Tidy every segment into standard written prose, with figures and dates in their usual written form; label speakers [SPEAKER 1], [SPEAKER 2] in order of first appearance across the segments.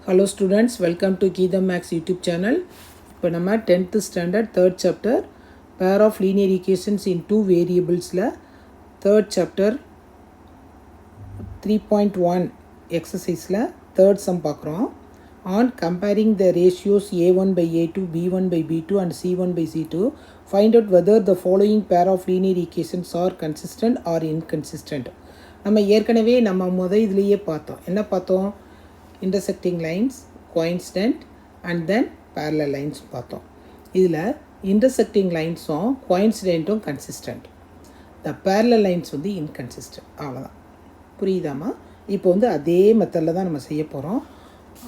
[SPEAKER 1] Hello students, welcome to Geetham Maths YouTube channel. இப்போ நம்ம 10th standard 3rd chapter pair of linear equations in two variables ல 3rd chapter 3.1 exercise ல 3rd sum பார்க்குறோம். On comparing the ratios a1 by a2, b1 by b2 and c1 by c2, find out whether the following pair of linear equations are consistent or inconsistent. நம்ம ஏற்கனவே நம்ம இதுலயே பார்த்தோம். என்ன பார்த்தோம்? intersecting lines, coincident and then parallel lines பார்த்தோம். இதில் intersecting linesம் coincidentum consistent. the parallel lines வந்து inconsistent. அவ்வளோதான். புரியுதாமா? இப்போ வந்து அதே மெத்தடில் தான் நம்ம செய்ய போகிறோம்.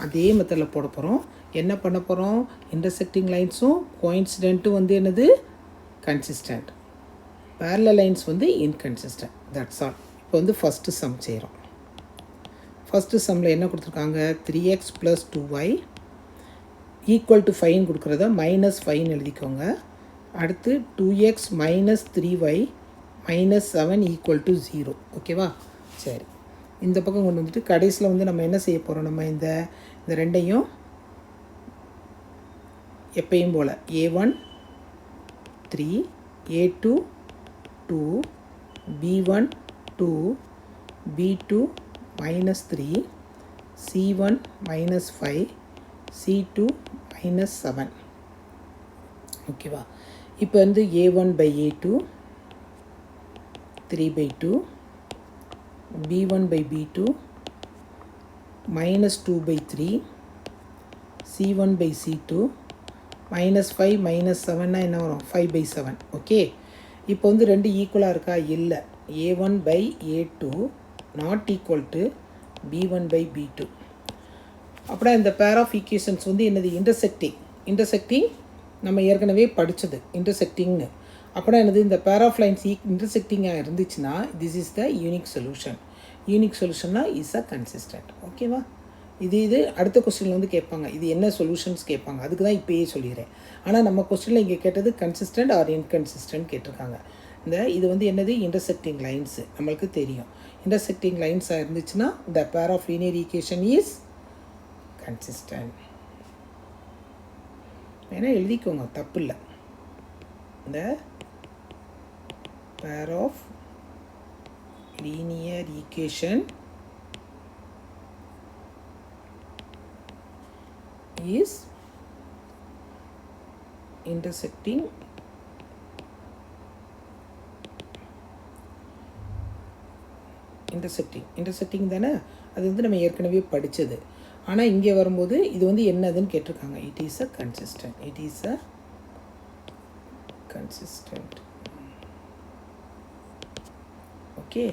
[SPEAKER 1] அதே மெத்தடில் போட போகிறோம். என்ன பண்ண போகிறோம்? intersecting linesம் coincidentum வந்து என்னது? consistent. parallel lines வந்து inconsistent. that's all. இப்போ வந்து first sum செய்கிறோம். ஃபஸ்ட்டு சம்மில் என்ன கொடுத்துருக்காங்க? 3x + 2y = 5 கொடுக்குறத -5 எழுதிக்கோங்க. அடுத்து 2x - 3y - 7 = 0. ஓகேவா? சரி, இந்த பக்கம் கொண்டு வந்துட்டு கடைசியில் வந்து நம்ம என்ன செய்ய போகிறோம்? நம்ம இந்த ரெண்டையும் எப்பயும் போல் a1 3, a2 2, b1 2, b2 -3, c1 -5, c2 -7. ஓகேவா? இப்போ வந்து a1 by a2 3/2, b1 by b2 -2/3, c1 by c2 -5 -7 என்ன வரும்? 5/7. ஓகே, இப்போ வந்து ரெண்டு ஈக்குவலாக இருக்கா? இல்லை. a1 by a2 not equal to b1 by b2. அப்புறம் இந்த pair of equations வந்து என்னது? intersecting நம்ம ஏற்கனவே படித்தது intersectingனு. அப்புறம் என்னது? இந்த pair of lines intersectingகாக இருந்துச்சுன்னா this is the unique solution. unique solutionனா is a consistent. ஓகேவா? இது அடுத்த கொஸ்டினில் வந்து கேட்பாங்க. இது என்ன சொல்யூஷன்ஸ் கேட்பாங்க. அதுக்கு தான் இப்போயே சொல்லிடுறேன். ஆனால் நம்ம கொஸ்டினில் இங்கே கேட்டது கன்சிஸ்டன்ட் ஆர் இன்கன்சிஸ்டன்ட் கேட்டிருக்காங்க. இது வந்து என்னது? intersecting lines நம்மளுக்கு தெரியும். intersecting lines இருந்துச்சுன்னா the pair of linear equation is consistent. வேணா எழுதிக்கோங்க, தப்பு இல்லை. the pair of linear equation is intersecting தானே? அது வந்து நம்ம ஏற்கனவே படித்தது. ஆனால் இங்கே வரும்போது இது வந்து என்னதுன்னு கேட்டிருக்காங்க. It is a consistent. Okay,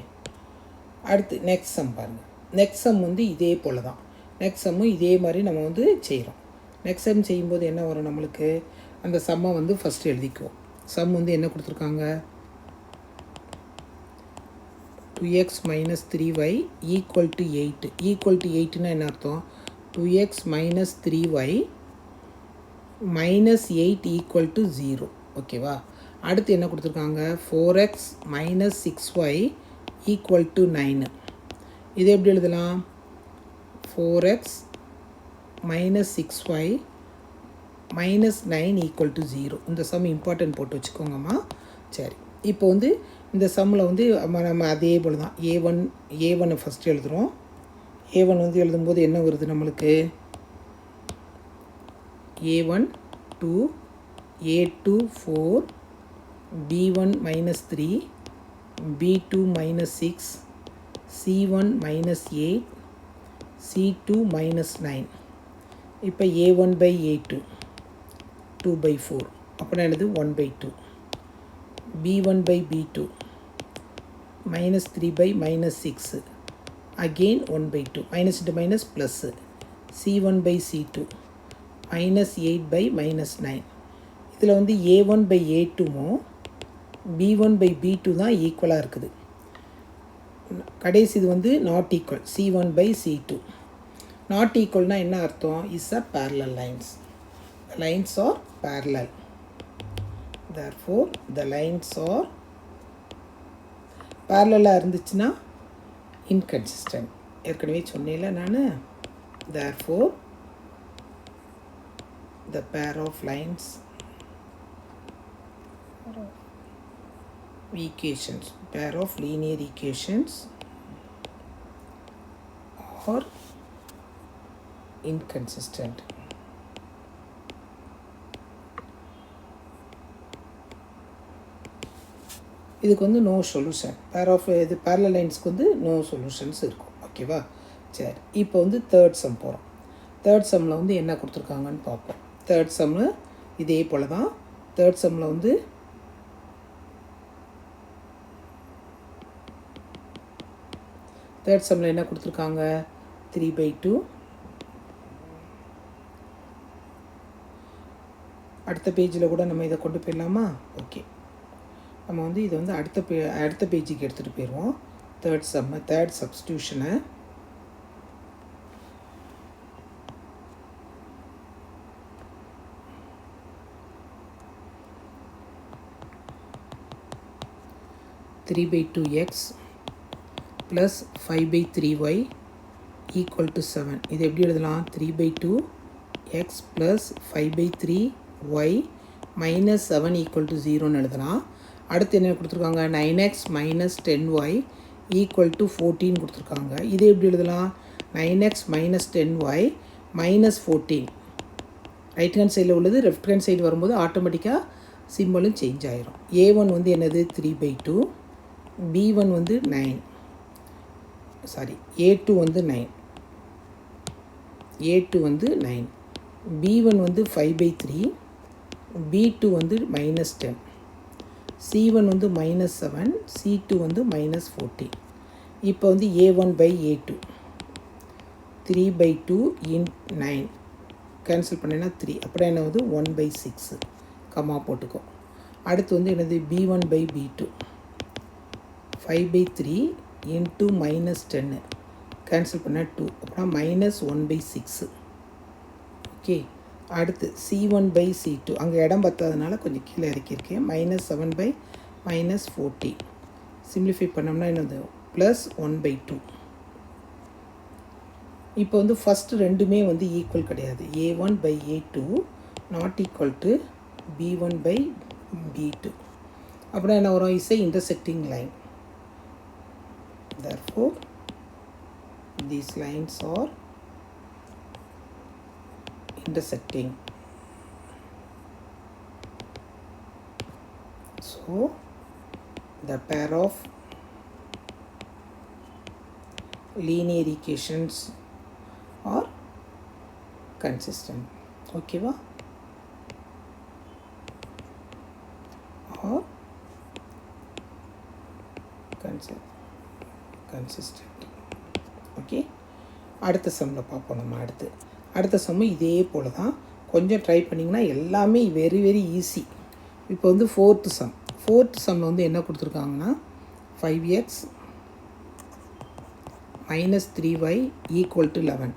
[SPEAKER 1] அடுத்து நெக்ஸ்ட் சம் பாருங்கள். நெக்ஸ்ட் சம் வந்து இதே போல் தான். நெக்ஸ்ட் சம்மும் இதே மாதிரி நம்ம வந்து செய்கிறோம். நெக்ஸ்ட் சம் செய்யும்போது என்ன வரும்? நம்மளுக்கு அந்த சம்மை வந்து ஃபஸ்ட்டு எழுதிக்குவோம். சம் வந்து என்ன கொடுத்துருக்காங்க? 2x - 3y = 8. = 8னா என்ன அர்த்தம்? 2x - 3y - 8 = 0. ஓகேவா? அடுத்து என்ன கொடுத்துருக்காங்க? 4x - 6y = 9. இது எப்படி எழுதலாம்? 4x - 6y - 9 = 0. இந்த சம் இம்பார்ட்டன்ட் போட்டு வச்சுக்கோங்கம்மா. சரி, இப்போ வந்து இந்த சம்மில் வந்து நம்ம அதே போல் தான் a1 ஃபஸ்ட்டு எழுதுகிறோம். a1 வந்து எழுதும்போது என்ன வருது நம்மளுக்கு? a1 2, a2 4, b1 -3, b2 -6, c1 -8, c2 -9. இப்போ a1 by a2 2/4. அப்புறம் என்னது? 1/2. b1 by b2 -3 by -6, again 1/2, minus into minus plus, c1 by c2 -8 by -9. இதில் வந்து a1 by a2வும் b1 by b2 தான் ஈக்குவலாக இருக்குது. கடைசி இது வந்து not equal, c1 by c2. நாட் ஈக்குவல்னால் என்ன அர்த்தம்? Is a parallel lines. The lines are parallel. Therefore the lines are parallel இருந்துச்சுன்னா inconsistent. ஏற்கனவே சொன்னேன்ல நான். therefore the pair of lines equations, pair of linear equations are inconsistent. இதுக்கு வந்து நோ சொல்யூஷன், பேர் ஆஃப் இது பேரலல் லைன்ஸ்க்கு வந்து no solutions இருக்கும். ஓகேவா? சரி, இப்போ வந்து தேர்ட் சம் போகிறோம். தேர்ட் சம்மில் வந்து என்ன கொடுத்துருக்காங்கன்னு பார்ப்போம். தேர்ட் சம்மில் இதே போல் தான். தேர்ட் சம்மில் வந்து என்ன கொடுத்துருக்காங்க? 3/2. அடுத்த பேஜில் கூட நம்ம இதை கொண்டு போயிடலாமா? ஓகே, நம்ம வந்து இதை வந்து அடுத்த பேஜுக்கு எடுத்துகிட்டு போயிடுவோம். தேர்ட் சப்ஸ்டியூஷனை three by two x plus 5/3y equal to 7. இது எப்படி எழுதலாம்? 3/2x plus 5/3y minus 7 equal to 0ன்னு எழுதலாம். அடுத்து என்ன கொடுத்துருக்காங்க? 9x minus 10y equal to 14 கொடுத்துருக்காங்க. இது எப்படி எழுதலாம்? 9x minus 10y minus 14. Right hand சைடில் உள்ளது லெஃப்ட் ஹேண்ட் சைடு வரும்போது ஆட்டோமேட்டிக்காக சிம்பிளும் சேஞ்ச் ஆகிரும். A1 வந்து என்னது? 3/2. B1 வந்து 9. சாரி, A2 வந்து 9. A2 வந்து 9. B1 வந்து 5/3. B2 வந்து மைனஸ் 10. C1 வந்து மைனஸ் 7. C2 வந்து மைனஸ் 14. இப்போ வந்து A1/A2 3/2 இன் 9 கேன்சல் பண்ணினா 3. அப்புறம் என்ன வந்து 1/6 கம்மா போட்டுக்கோ. அடுத்து வந்து என்னது? B1/B2 5/3 இன்ட்டு மைனஸ் 10 கேன்சல் பண்ணால் 2. அப்புறம் மைனஸ் 1/6. ஓகே, அடுத்து C1/C2 அங்கே இடம் பத்தாதனால கொஞ்சம் கீழே இறக்கியிருக்கேன். மைனஸ் 7/-40 சிம்ப்ளிஃபை பண்ணோம்னா என்னது? ப்ளஸ் 1/2. இப்போ வந்து ஃபஸ்ட்டு ரெண்டுமே வந்து ஈக்குவல் கிடையாது. A1/A2 not equal to B1/B2. அப்புறம் என்ன வரும்? Is a intersecting line. Therefore, these lines are intersecting. So, the pair of linear equations are consistent. Okay, va? Or consistent. Okay, அடுத்த சம்மில் பார்ப்போம். நம்ம அடுத்த சம்மு இதே போல் தான். கொஞ்சம் ட்ரை பண்ணிங்கன்னா எல்லாமே வெரி வெரி ஈஸி. இப்போ வந்து ஃபோர்த்து சம்மில் வந்து என்ன கொடுத்துருக்காங்கன்னா 5x minus 3y equal to 11.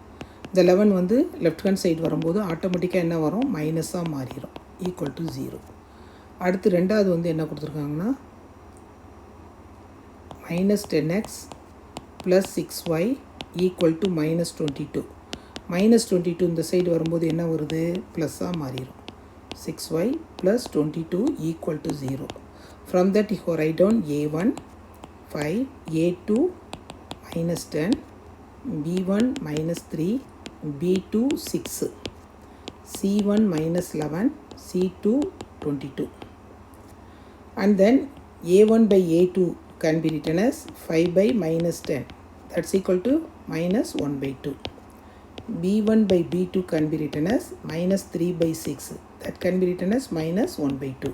[SPEAKER 1] இந்த 11 வந்து லெஃப்ட் ஹேண்ட் சைடு வரும்போது ஆட்டோமேட்டிக்காக என்ன வரும்? மைனஸாக மாறிடும், ஈக்குவல் டு 0. அடுத்து ரெண்டாவது வந்து என்ன கொடுத்துருக்காங்கன்னா minus 10x plus 6y equal to minus 22. minus 22 இந்த சைடு வரும்போது என்ன வருது? ப்ளஸ்ஸாக மாறிடும். 6y plus 22 equal to 0. From that you write down A1 5, A2 minus 10, B1 minus 3, B2 6, C1 minus 11, C2 22. And then A1/A2 can be written as 5/minus 10. That's equal to minus 1/2. B1/B2 can be written as minus 3/6. That can be written as minus 1/2.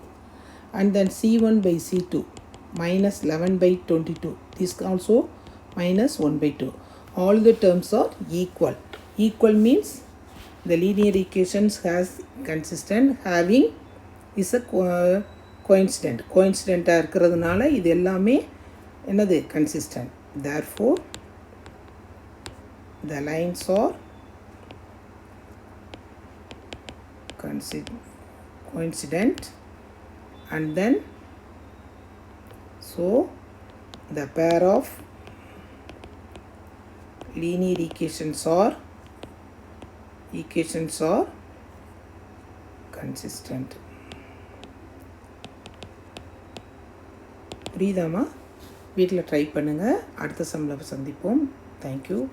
[SPEAKER 1] And then C1/C2 minus 11/22. This also minus 1/2. All the terms are equal. Equal means the linear equations has consistent, having is a கோயின்சிடெண்ட்டாக இருக்கிறதுனால இது எல்லாமே என்னது? Consistent. Therefore, the lines are coincident, and then so the pair of linear equations are consistent. புரியுதாம்மா? வீட்டில் ட்ரை பண்ணுங்கள். அடுத்த சம்மில் சந்திப்போம். தேங்க்யூ.